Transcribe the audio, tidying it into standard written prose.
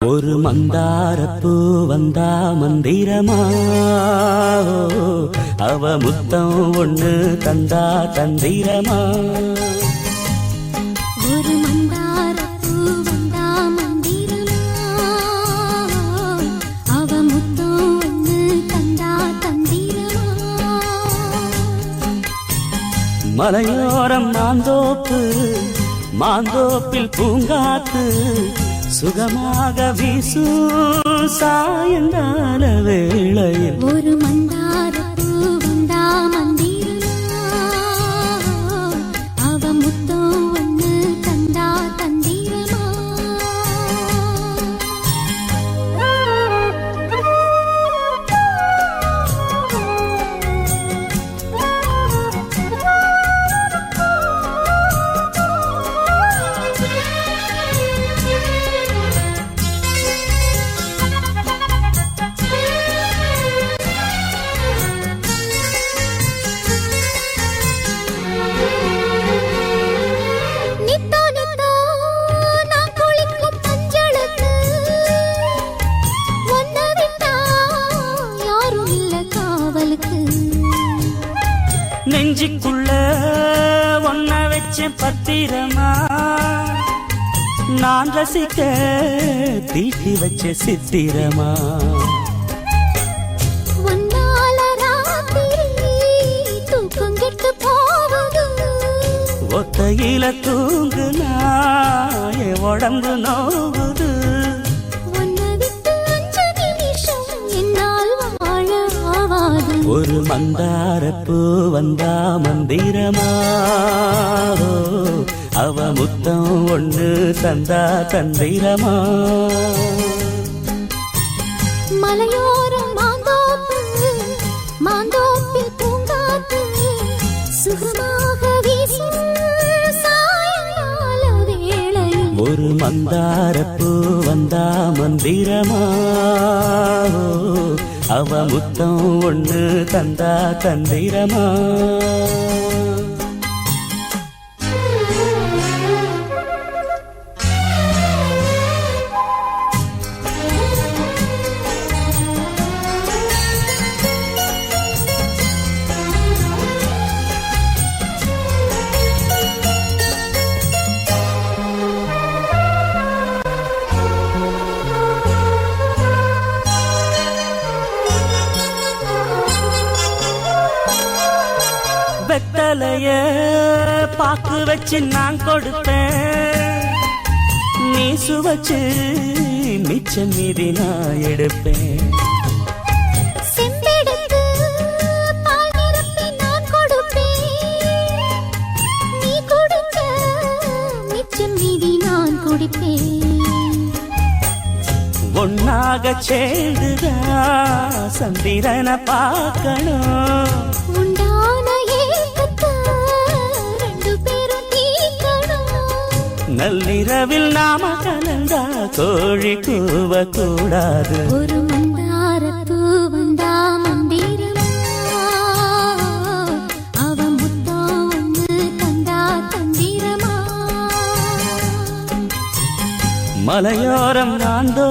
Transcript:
ஒரு மந்தாரப்பூ வந்தா மந்திரமா, அவ முத்தம் ஒண்ணு தந்தா தந்திரமா. ஒரு மந்தாரப்பூ வந்தா மந்திரமா, அவ முத்தம் ஒண்ணு தந்தா தந்திரமா. மலையோரம் மாந்தோப்பு, மாந்தோப்பில் பூங்காத்து சுகமாக வீசு சாயங்கால வேளையில். ஒரு மந்தாரப்பூ வந்தா மந்திரமா, அவ முத்தம் ஒண்ணு தந்தா தந்திரமா. நெஞ்சுக்குள்ள ஒன்ன வச்ச பத்திரமா, நான் ரசிக்க தீட்டி வச்ச சித்திரமா. ஒத்தையில தூங்குனா என் உடம்பு நோகுது. ஒரு மந்தாரப்பூ வந்தா மந்திரமா, அவ முத்தம் ஒண்ணு தந்தா தந்திரமா. மலையோரம் மாந்தோப்பு, மாந்தோப்பில் பூங்காத்து சுகமாக வீசும் சாயங்கால வேளையில். ஒரு மந்தாரப்பூ வந்தா மந்திரமா, அவ முத்தம் ஒண்ணு தந்தா தந்திரமா. வெத்தலைய பாக்கு வச்சு நான் கொடுப்பேன், நீ சுவச்சு மிச்சம் மீதி நான் எடுப்பேன். செம்பெடுத்து பால் நிரப்பி நான் கொடுப்பேன், நீ கொடுத்த மிச்சம் மீதி நான் குடிப்பேன். ஒன்னாக சேர்ந்துதா சந்திரனை பார்க்கணும், நள்ளிரவில் நாம கலந்தா கோழி கூவ கூடாது. ஒரு மந்தாரப்பூ வந்தா மந்திரமா, அவ முத்தம் ஒண்ணு தந்தா தந்திரமா. மலையோரம் நாந்தோ